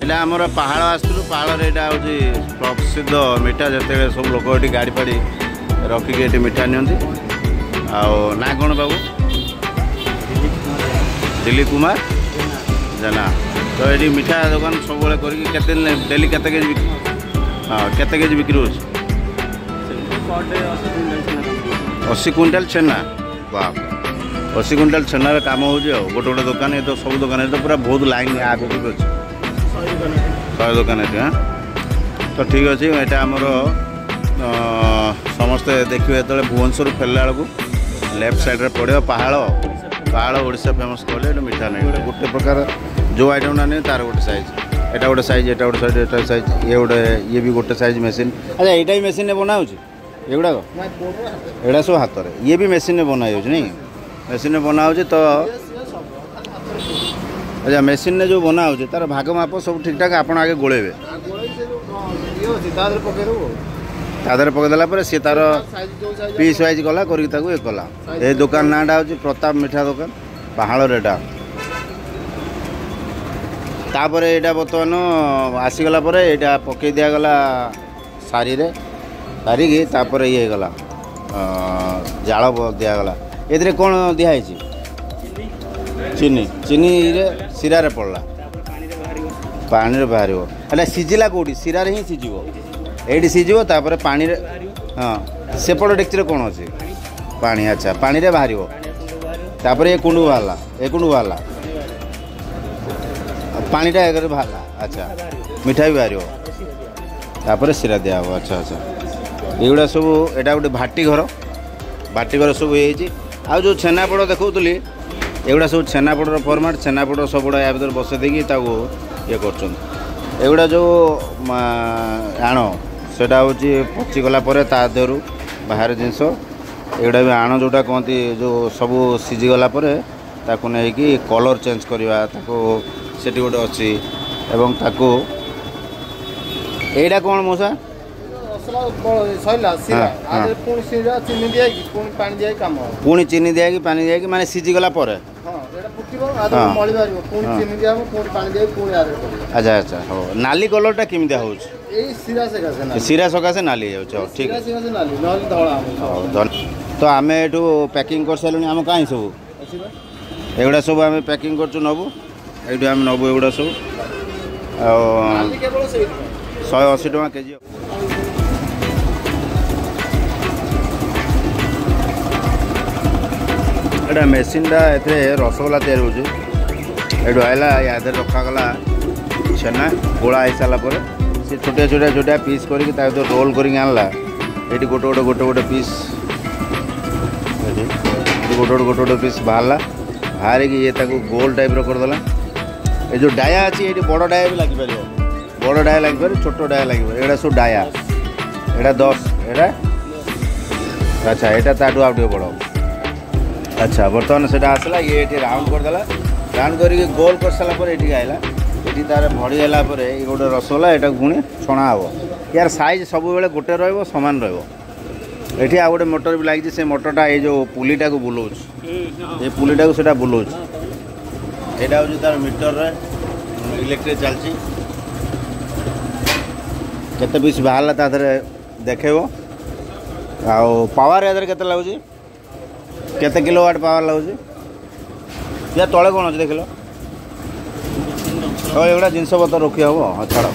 एटा आमर पहाड़ आसलु पहाड़ यहाँ हूँ प्रसिद्ध मिठा जिते सब लोक ये गाड़ी फाड़ी रखिक ये मिठा नि ना कौन बाबू दिलीप कुमार जेना तो ये मिठा दुकान सब करके डेली केते केजी हाँ केते केजी बिक्री हो 80 क्विंटाल छेना बाप 80 क्विंटाल छेनार काम हो गोटे गोटे दुकान ये तो सब दुकान तो पूरा बहुत लाइन आगे भी अच्छे 100 दुकान ये हाँ तो ठीक अच्छे यहाँ आमर समस्ते देखिए जो भुवनेश्वर फेरला बेलू लेफ्ट साइड पड़े पहाड़ पहाड़ ओडिशा फेमस कहले मिठा नहीं गोटे प्रकार जो आइटम ना नहीं तार गोटे साइज एटा गोटे साइज एटा गोटे साइज एटा साइज ये गोटे ये भी गोटे साइज मशीन अच्छा यहाँ भी मशीन बना हो एगुड़ा सब हाथ में ये भी मशीन बना नहीं मशीन बना हो तो अच्छा मशीन ने जो बना हो तार भाग माप सब ठीक ठाक आप आगे गोलेबे तादर पकईदेला सी तार पीस वाइज गला कर कला ये दुकान नाटा हूँ प्रताप मिठा दुकान पहाड़ एटा तापर यहाँ बर्तमान आसीगला यहाँ पकई दिगला सारी सारिकी तापर ये गला जाल दिगला ये कौन दिखाई चीनी चीनी सिरा पड़ला पानी बाहर एटा सीझला कौटी सिरा ही सीझो ये सीझो तापर पानी हाँ सेपट डेक्ची कौन अच्छे पानी अच्छा पानी रे बाहर तापर ये कुंडू बाहरला ये कुंडू बाहरला पानीटा एक बाहरला अच्छा मिठा भी बाहर तापर सिरा दिया अच्छा अच्छा युवा सब यहाँ गोटे भाटी घर सब ये आ जो छेनापोड़ देखुली एगुड़ा सब छेनापोड़ फर्माट छेनापोड़ सबुड़ा या भर बसई देगी ये करगुड़ा जो आण से पचिगला देहरु बाहर जिनस एगुड़ा भी आण जोटा कहती जो सब सीझीगला नहीं कलर चेंज करवा सेठी गोटे अच्छी एवं ताकू एटा कौन मौसा पुणी चीनी दिया पानी दिया माने सीझीगला अच्छा अच्छा हो नाली कलरटा केमी हो सीरा सकाशे नाली हो ठीक तो आम ये पैकिंग कर सारे आम कहीं सब एगुड़ा सब आम पैकिंग कर नबू ये आम नबू एगुड़ा सब 180 टका केजी एटा मेसीनटा ए रसगोला तैयार हो आइला याद रखागला छेना गोला आई सारापर से छोटिया छोटिया छोटिया पीस करके रोल करके आनला ये गोटे गोटे पीस गोटे गोटे पीस बाहरला बाहर की ये गोल टाइप करदेला ये जो डाया अच्छी ये बड़ डाया भी लगे बड़ डाया लगे छोट डाया लगे एटा सब डाया एटा 10 एटा अच्छा यहाँ ताठू आउ बड़ अच्छा बर्तमान से आसला ये राउंड करदेला राउंड करके गोल कर सारापर ये आइला ये तार भड़ीगला ये गोटे रसगोला यहाँ पुणी छणा हम यार साइज सब बेले गोटे रमान रही आ गोटे मोटर भी लगी से मोटरटा ये जो पुलीटा को बुलाऊँ ये पुलीटा को बुलाऊँ यहाँ हूँ तार मीटर इलेक्ट्रिक चलती केते पीस बाहरला तादर देखेब आ पावर याद के लगुच केते किलोवाट पावर लगुच या तले कौन अच्छे देख लो तो एगुड़ा जिनस पतर रखी हम हाँ छाड़